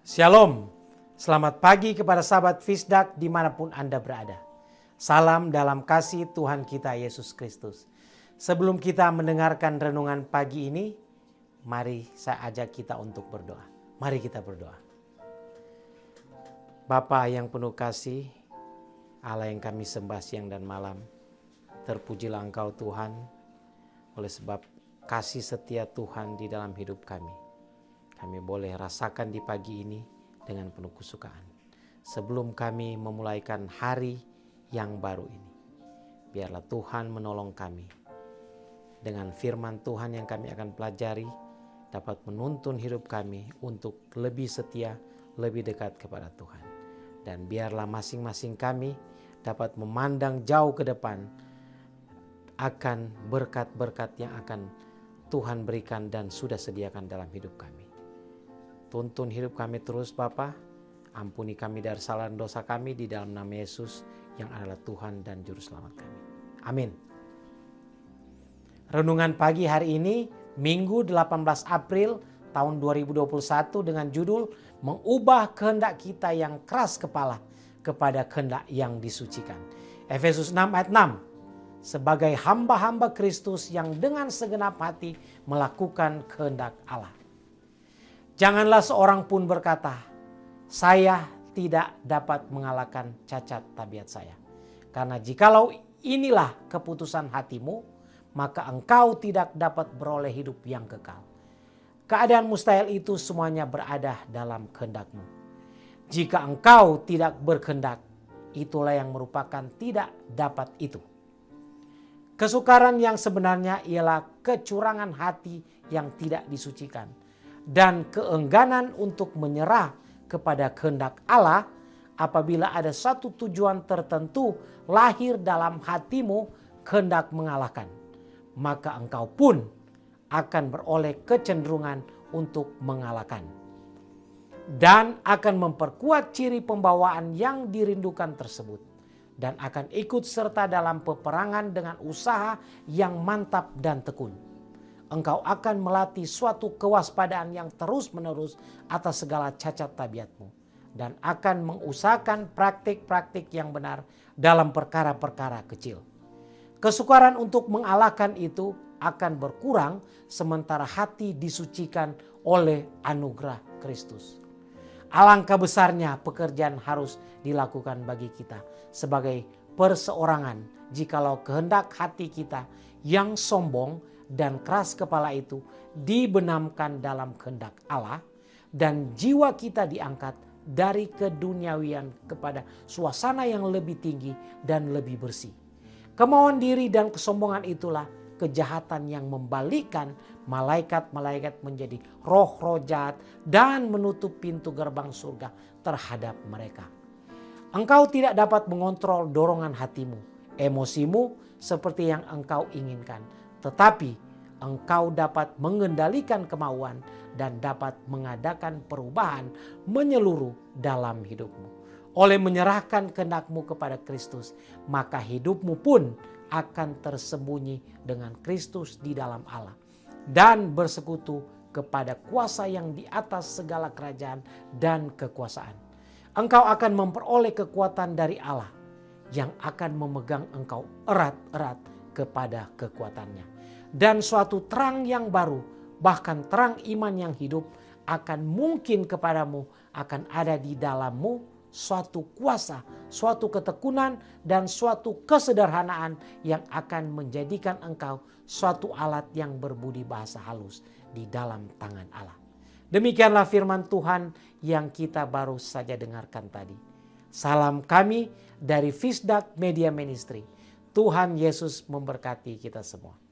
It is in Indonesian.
Shalom, selamat pagi kepada sahabat Fisdak dimanapun Anda berada. Salam dalam kasih Tuhan kita Yesus Kristus. Sebelum kita mendengarkan renungan pagi ini, mari saya ajak kita untuk berdoa. Mari kita berdoa. Bapa yang penuh kasih, Allah yang kami sembah siang dan malam, terpujilah Engkau Tuhan, oleh sebab kasih setia Tuhan di dalam hidup kami. Kami boleh rasakan di pagi ini dengan penuh kesukaan. Sebelum kami memulaikan hari yang baru ini, biarlah Tuhan menolong kami. Dengan firman Tuhan yang kami akan pelajari, dapat menuntun hidup kami untuk lebih setia, lebih dekat kepada Tuhan. Dan biarlah masing-masing kami dapat memandang jauh ke depan akan berkat-berkat yang akan Tuhan berikan dan sudah sediakan dalam hidup kami. Tuntun hidup kami terus Bapa. Ampuni kami dari kesalahan dosa kami di dalam nama Yesus yang adalah Tuhan dan Juru Selamat kami. Amin. Renungan pagi hari ini Minggu 18 April tahun 2021 dengan judul Mengubah kehendak kita yang keras kepala kepada kehendak yang disucikan. Efesus 6 ayat 6. Sebagai hamba-hamba Kristus yang dengan segenap hati melakukan kehendak Allah. Janganlah seorang pun berkata, saya tidak dapat mengalahkan cacat tabiat saya. Karena jikalau inilah keputusan hatimu, maka engkau tidak dapat beroleh hidup yang kekal. Keadaan mustahil itu semuanya berada dalam kehendakmu. Jika engkau tidak berkehendak, itulah yang merupakan tidak dapat itu. Kesukaran yang sebenarnya ialah kecurangan hati yang tidak disucikan. Dan keengganan untuk menyerah kepada kehendak Allah apabila ada satu tujuan tertentu lahir dalam hatimu kehendak mengalahkan. Maka engkau pun akan beroleh kecenderungan untuk mengalahkan. Dan akan memperkuat ciri pembawaan yang dirindukan tersebut. Dan akan ikut serta dalam peperangan dengan usaha yang mantap dan tekun. Engkau akan melatih suatu kewaspadaan yang terus-menerus atas segala cacat tabiatmu. Dan akan mengusahakan praktik-praktik yang benar dalam perkara-perkara kecil. Kesukaran untuk mengalahkan itu akan berkurang sementara hati disucikan oleh anugerah Kristus. Alangkah besarnya pekerjaan harus dilakukan bagi kita sebagai perseorangan jikalau kehendak hati kita yang sombong dan keras kepala itu dibenamkan dalam kehendak Allah dan jiwa kita diangkat dari keduniawian kepada suasana yang lebih tinggi dan lebih bersih. Kemauan diri dan kesombongan itulah kejahatan yang membalikkan malaikat-malaikat menjadi roh-roh jahat dan menutup pintu gerbang surga terhadap mereka. Engkau tidak dapat mengontrol dorongan hatimu, emosimu seperti yang engkau inginkan. Tetapi engkau dapat mengendalikan kemauan dan dapat mengadakan perubahan menyeluruh dalam hidupmu. Oleh menyerahkan kehendakmu kepada Kristus, maka hidupmu pun akan tersembunyi dengan Kristus di dalam Allah. Dan bersekutu kepada kuasa yang di atas segala kerajaan dan kekuasaan. Engkau akan memperoleh kekuatan dari Allah yang akan memegang engkau erat-erat kepada kekuatannya. Dan suatu terang yang baru, bahkan terang iman yang hidup akan mungkin kepadamu, akan ada di dalammu suatu kuasa, suatu ketekunan dan suatu kesederhanaan yang akan menjadikan engkau suatu alat yang berbudi bahasa halus di dalam tangan Allah. Demikianlah firman Tuhan yang kita baru saja dengarkan tadi. Salam kami dari Fisdak Media Ministry. Tuhan Yesus memberkati kita semua.